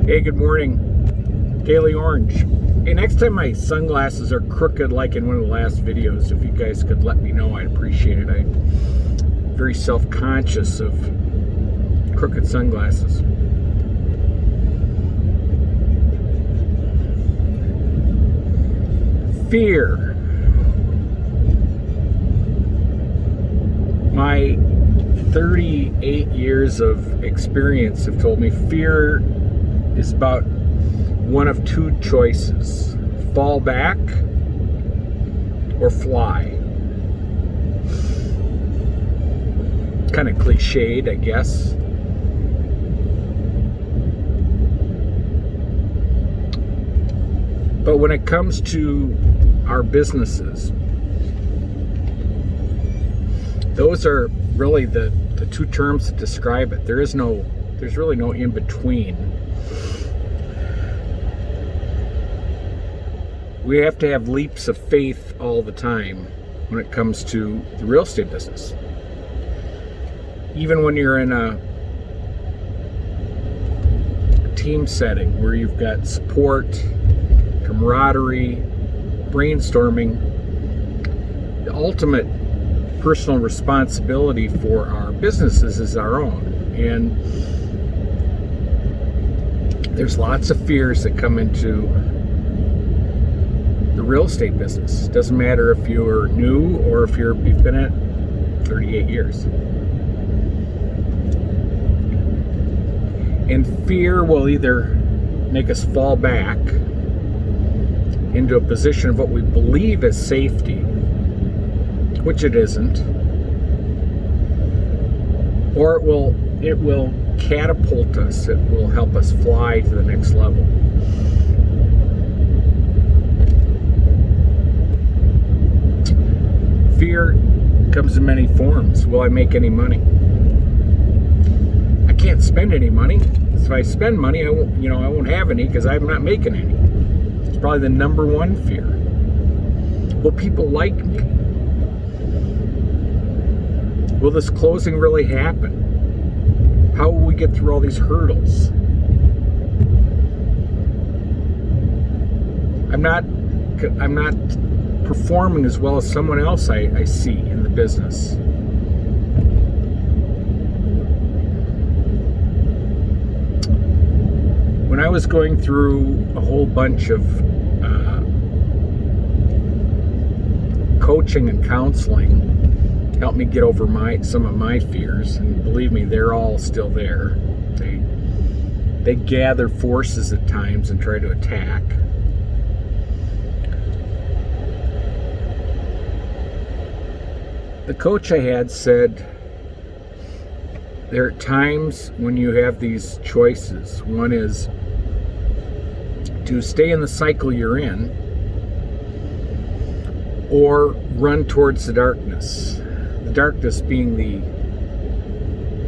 Hey, good morning. Daily Orange. Hey, next time my sunglasses are crooked like in one of the last videos, if you guys could let me know, I'd appreciate it. I'm very self-conscious of crooked sunglasses. Fear. My 38 years of experience have told me fear is about one of two choices: fall back or fly. Kind of cliched, I guess. But when it comes to our businesses, those are really the two terms that describe it. There's really no in between. We have to have leaps of faith all the time when it comes to the real estate business. Even when you're in a team setting where you've got support, camaraderie, brainstorming, the ultimate personal responsibility for our businesses is our own. And there's lots of fears that come into the real estate business. Doesn't matter if you're new or if you've been in it 38 years. And fear will either make us fall back into a position of what we believe is safety, which it isn't, or it will catapult us. It will help us fly to the next level. Fear comes in many forms. Will I make any money? I can't spend any money. So if I spend money, I won't have any because I'm not making any. It's probably the number one fear. Will people like me? Will this closing really happen? How will we get through all these hurdles? I'm not performing as well as someone else I see in the business. When I was going through a whole bunch of coaching and counseling, helped me get over some of my fears, and believe me, they're all still there. They gather forces at times and try to attack. The coach I had said there are times when you have these choices. One is to stay in the cycle you're in or run towards the darkness. The darkness being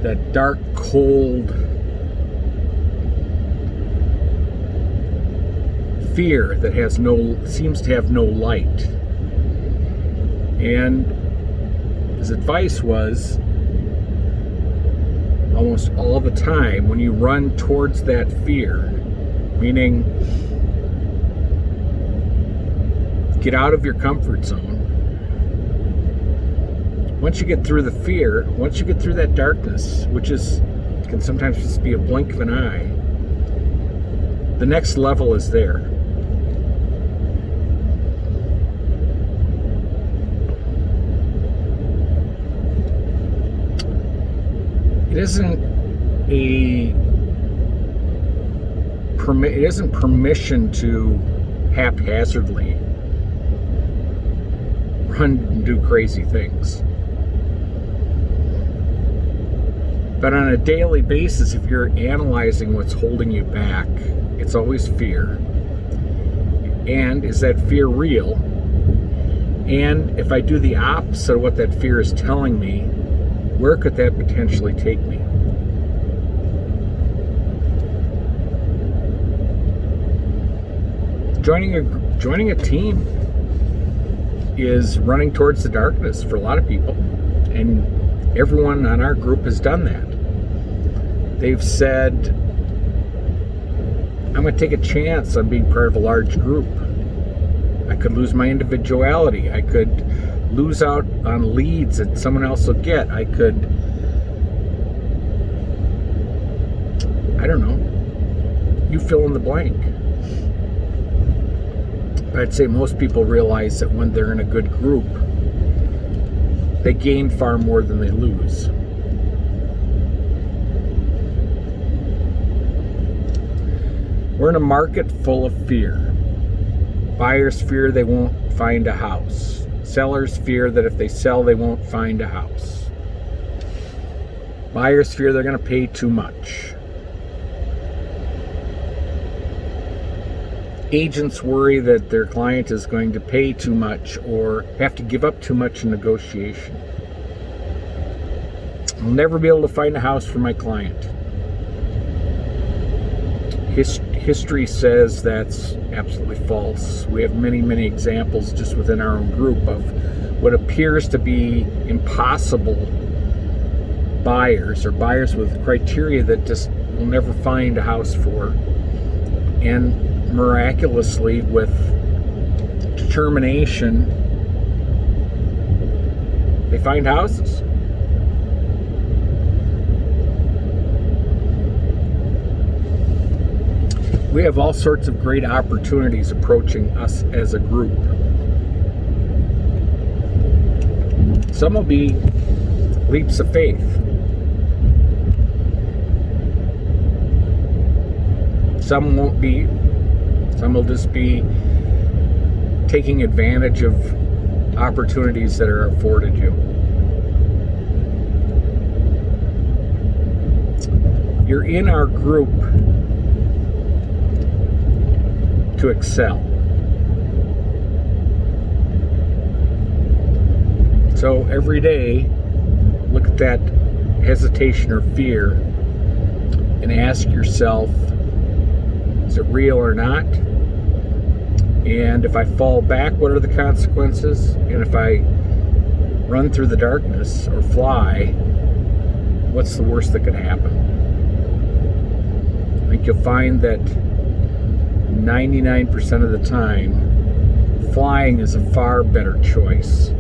that dark, cold fear that seems to have no light. And his advice was, almost all the time, when you run towards that fear, meaning get out of your comfort zone. Once you get through the fear, once you get through that darkness, which can sometimes just be a blink of an eye, the next level is there. It isn't permission to haphazardly run and do crazy things. But on a daily basis, if you're analyzing what's holding you back, it's always fear. And is that fear real? And if I do the opposite of what that fear is telling me, where could that potentially take me? Joining a team is running towards the darkness for a lot of people, and everyone on our group has done that. They've said, I'm going to take a chance on being part of a large group. I could lose my individuality. I could lose out on leads that someone else will get. I could, I don't know, you fill in the blank. But I'd say most people realize that when they're in a good group, they gain far more than they lose. We're in a market full of fear. Buyers fear they won't find a house. Sellers fear that if they sell, they won't find a house. Buyers fear they're going to pay too much. Agents worry that their client is going to pay too much or have to give up too much in negotiation. I'll never be able to find a house for my client. History says that's absolutely false. We have many, many examples just within our own group of what appears to be impossible buyers or buyers with criteria that just will never find a house for. And miraculously, with determination, they find houses. We have all sorts of great opportunities approaching us as a group. Some will be leaps of faith. Some won't be. Some will just be taking advantage of opportunities that are afforded you. You're in our group to excel. So every day, look at that hesitation or fear and ask yourself, is it real or not? And if I fall back, what are the consequences? And if I run through the darkness or fly, what's the worst that could happen? I think you'll find that 99% of the time, flying is a far better choice.